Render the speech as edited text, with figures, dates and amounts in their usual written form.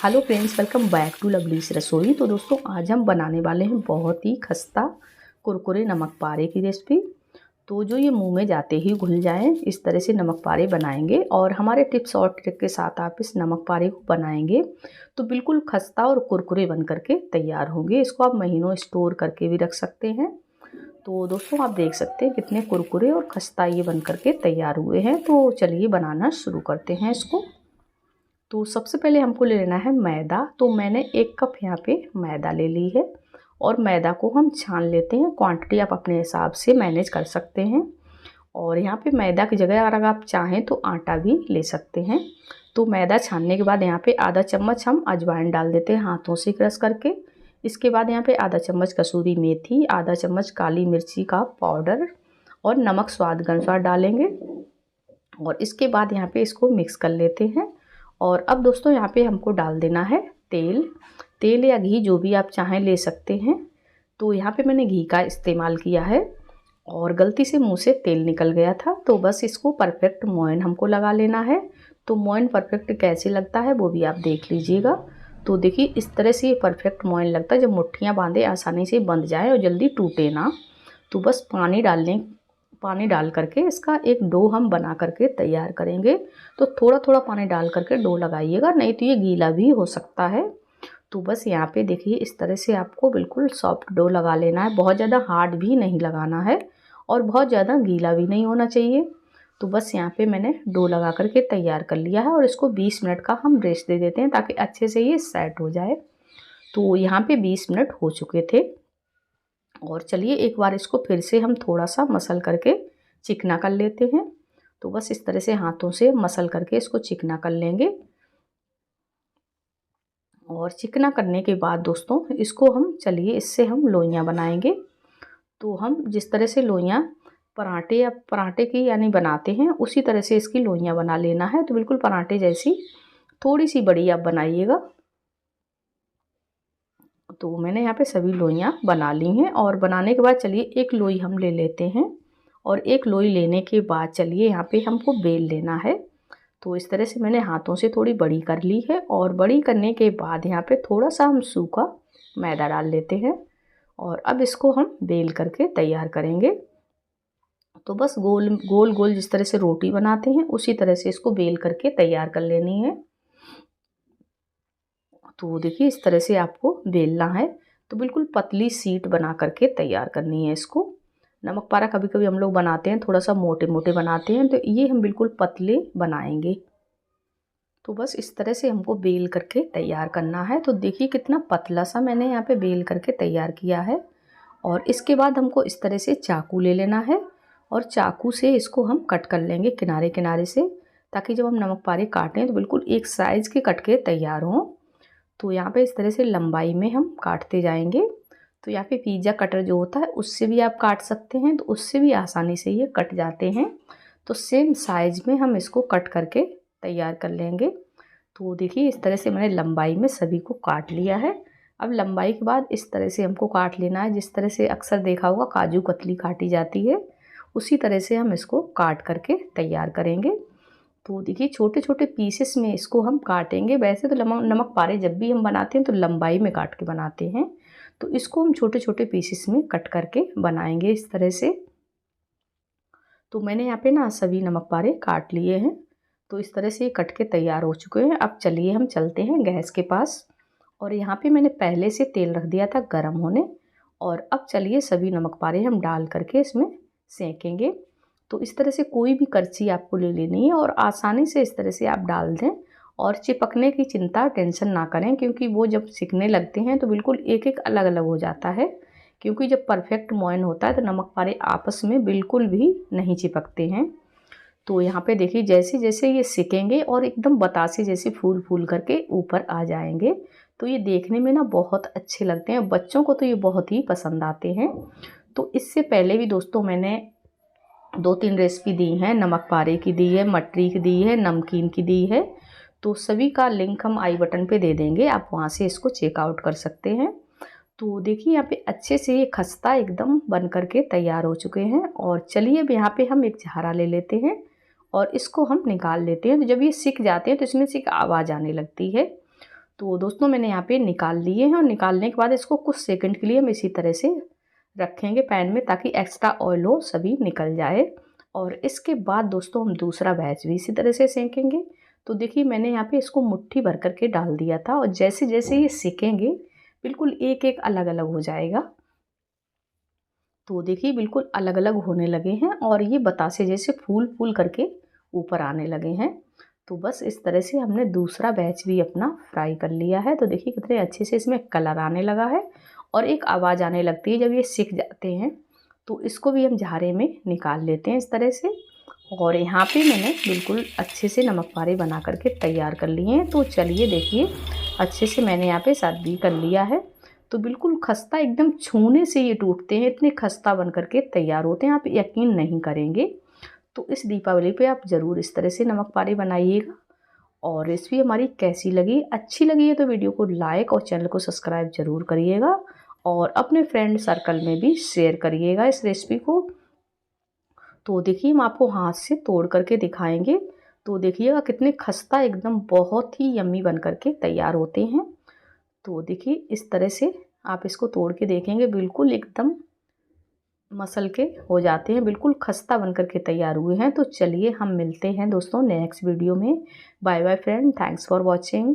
Hello friends, welcome back to lovely's Rasoi. तो दोस्तों, आज हम बनाने वाले हैं बहुत ही खस्ता कुरकुरे नमक पारे की रेसिपी। तो जो ये मुंह में जाते ही घुल जाएं, इस तरह से नमक पारे बनाएंगे और हमारे टिप्स और ट्रिक के साथ आप इस नमक पारे को बनाएंगे तो बिल्कुल खस्ता और कुरकुरे बन करके तैयार होंगे। इसको आप महीनों स्टोर करके भी रख सकते हैं। तो दोस्तों, आप देख सकते हैं कितने कुरकुरे और खस्ता ये बन करके तैयार हुए हैं। तो चलिए बनाना शुरू करते हैं इसको। तो सबसे पहले हमको ले लेना है मैदा। तो मैंने 1 कप यहाँ पे मैदा ले ली है और मैदा को हम छान लेते हैं। क्वांटिटी आप अपने हिसाब से मैनेज कर सकते हैं। और यहाँ पे मैदा की जगह अगर आप चाहें तो आटा भी ले सकते हैं। तो मैदा छानने के बाद यहाँ पे आधा चम्मच हम अजवाइन डाल देते हैं हाथों से क्रश करके। इसके बाद यहाँ पे आधा चम्मच कसूरी मेथी, आधा चम्मच काली मिर्ची का पाउडर और नमक स्वाद के अनुसार डालेंगे। और इसके बाद यहाँ पे इसको मिक्स कर लेते हैं। और अब दोस्तों, यहाँ पे हमको डाल देना है तेल या घी, जो भी आप चाहें ले सकते हैं। तो यहाँ पे मैंने घी का इस्तेमाल किया है और गलती से मुंह से तेल निकल गया था। तो बस इसको परफेक्ट मोयन हमको लगा लेना है। तो मोयन परफेक्ट कैसे लगता है वो भी आप देख लीजिएगा। तो देखिए, इस तरह से ये परफेक्ट मोयन लगता है जब मुट्ठियाँ बांधे आसानी से बंध जाए और जल्दी टूटे ना। तो बस पानी डाल करके इसका एक डो हम बना करके तैयार करेंगे। तो थोड़ा थोड़ा पानी डाल करके डो लगाइएगा, नहीं तो ये गीला भी हो सकता है। तो बस यहाँ पे देखिए, इस तरह से आपको बिल्कुल सॉफ्ट डो लगा लेना है। बहुत ज़्यादा हार्ड भी नहीं लगाना है और बहुत ज़्यादा गीला भी नहीं होना चाहिए। तो बस यहाँ पे मैंने डो लगा करके तैयार कर लिया है और इसको 20 मिनट का हम रेस्ट दे देते हैं ताकि अच्छे से ये सेट हो जाए। तो यहाँ पे 20 मिनट हो चुके थे और चलिए एक बार इसको फिर से हम थोड़ा सा मसल करके चिकना कर लेते हैं। तो बस इस तरह से हाथों से मसल करके इसको चिकना कर लेंगे। और चिकना करने के बाद दोस्तों, इसको हम चलिए इससे हम लोइयाँ बनाएंगे। तो हम जिस तरह से लोइयाँ पराठे की यानी बनाते हैं, उसी तरह से इसकी लोइयाँ बना लेना है। तो बिल्कुल पराठे जैसी, थोड़ी सी बड़ी आप बनाइएगा। तो मैंने यहाँ पे सभी लोइयाँ बना ली हैं। और बनाने के बाद चलिए एक लोई हम ले लेते हैं और एक लोई लेने के बाद चलिए यहाँ पे हमको बेल लेना है। तो इस तरह से मैंने हाथों से थोड़ी बड़ी कर ली है और बड़ी करने के बाद यहाँ पे थोड़ा सा हम सूखा मैदा डाल लेते हैं और अब इसको हम बेल करके तैयार करेंगे। तो बस गोल गोल गोल जिस तरह से रोटी बनाते हैं उसी तरह से इसको बेल करके तैयार कर लेनी है। तो देखिए, इस तरह से आपको बेलना है। तो बिल्कुल पतली शीट बना करके तैयार करनी है इसको। नमक पारा कभी कभी हम लोग बनाते हैं थोड़ा सा मोटे मोटे बनाते हैं, तो ये हम बिल्कुल पतले बनाएंगे। तो बस इस तरह से हमको बेल करके तैयार करना है। तो देखिए कितना पतला सा मैंने यहाँ पे बेल करके तैयार किया है। और इसके बाद हमको इस तरह से चाकू ले लेना है और चाकू से इसको हम कट कर लेंगे किनारे किनारे से, ताकि जब हम नमक पारे काटें तो बिल्कुल एक साइज़ के कट के तैयार हों। तो यहाँ पे इस तरह से लंबाई में हम काटते जाएंगे। तो यहाँ पे पिज़्ज़ा कटर जो होता है उससे भी आप काट सकते हैं, तो उससे भी आसानी से ये कट जाते हैं। तो सेम साइज़ में हम इसको कट करके तैयार कर लेंगे। तो देखिए, इस तरह से मैंने लंबाई में सभी को काट लिया है। अब लंबाई के बाद इस तरह से हमको काट लेना है, जिस तरह से अक्सर देखा होगा काजू कतली काटी जाती है, उसी तरह से हम इसको काट करके तैयार करेंगे। तो देखिए, छोटे छोटे पीसेस में इसको हम काटेंगे। वैसे तो नमक पारे जब भी हम बनाते हैं तो लंबाई में काट के बनाते हैं, तो इसको हम छोटे छोटे पीसेस में कट करके बनाएंगे इस तरह से। तो मैंने यहाँ पे ना सभी नमक पारे काट लिए हैं। तो इस तरह से कट के तैयार हो चुके हैं। अब चलिए हम चलते हैं गैस के पास और यहाँ पे मैंने पहले से तेल रख दिया था गर्म होने। और अब चलिए सभी नमक पारे हम डाल करके इसमें सेकेंगे। तो इस तरह से कोई भी करछी आपको ले लेनी है और आसानी से इस तरह से आप डाल दें और चिपकने की चिंता टेंशन ना करें, क्योंकि वो जब सिकने लगते हैं तो बिल्कुल एक एक अलग अलग हो जाता है। क्योंकि जब परफेक्ट मोयन होता है तो नमक पारे आपस में बिल्कुल भी नहीं चिपकते हैं। तो यहाँ पे देखिए, जैसे जैसे ये सिकेंगे और एकदम बतासे जैसे फूल फूल करके ऊपर आ जाएंगे, तो ये देखने में ना बहुत अच्छे लगते हैं। बच्चों को तो ये बहुत ही पसंद आते हैं। तो इससे पहले भी दोस्तों मैंने 2-3 रेसिपी दी हैं, नमक पारे की दी है, मटरी की दी है, नमकीन की दी है। तो सभी का लिंक हम आई बटन पे दे देंगे, आप वहाँ से इसको चेकआउट कर सकते हैं। तो देखिए, यहाँ पे अच्छे से ये खस्ता एकदम बन करके तैयार हो चुके हैं। और चलिए अब यहाँ पे हम एक झारा ले लेते हैं और इसको हम निकाल लेते हैं। तो जब ये सिक जाते हैं तो इसमें से एक आवाज़ आने लगती है। तो दोस्तों मैंने यहाँ पे निकाल लिए हैं और निकालने के बाद इसको कुछ सेकंड के लिए हम इसी तरह से रखेंगे पैन में, ताकि एक्स्ट्रा ऑयल हो सभी निकल जाए। और इसके बाद दोस्तों हम दूसरा बैच भी इसी तरह से सेकेंगे। तो देखिए मैंने यहाँ पे इसको मुट्ठी भर करके डाल दिया था, और जैसे जैसे ये सेकेंगे बिल्कुल एक एक अलग अलग हो जाएगा। तो देखिए बिल्कुल अलग अलग होने लगे हैं और ये बतासे जैसे फूल फूल करके ऊपर आने लगे हैं। तो बस इस तरह से हमने दूसरा बैच भी अपना फ्राई कर लिया है। तो देखिए कितने अच्छे से इसमें कलर आने लगा है और एक आवाज़ आने लगती है जब ये सिक जाते हैं। तो इसको भी हम झारे में निकाल लेते हैं इस तरह से। और यहाँ पे मैंने बिल्कुल अच्छे से नमक पारे बना करके तैयार कर लिए हैं। तो चलिए देखिए अच्छे से मैंने यहाँ पे सर्व कर लिया है। तो बिल्कुल खस्ता, एकदम छूने से ये टूटते हैं, इतने खस्ता बन करके तैयार होते हैं, आप यकीन नहीं करेंगे। तो इस दीपावली पे आप ज़रूर इस तरह से नमक पारे बनाइएगा। और रेसिपी हमारी कैसी लगी, अच्छी लगी है तो वीडियो को लाइक और चैनल को सब्सक्राइब ज़रूर करिएगा, और अपने फ्रेंड सर्कल में भी शेयर करिएगा इस रेसिपी को। तो देखिए हम आपको हाथ से तोड़ करके दिखाएंगे। तो देखिएगा कितने खस्ता एकदम बहुत ही यम्मी बन करके तैयार होते हैं। तो देखिए इस तरह से आप इसको तोड़ के देखेंगे, बिल्कुल एकदम मसल के हो जाते हैं, बिल्कुल खस्ता बन करके तैयार हुए हैं। तो चलिए हम मिलते हैं दोस्तों नेक्स्ट वीडियो में। Bye bye friend, thanks for watching.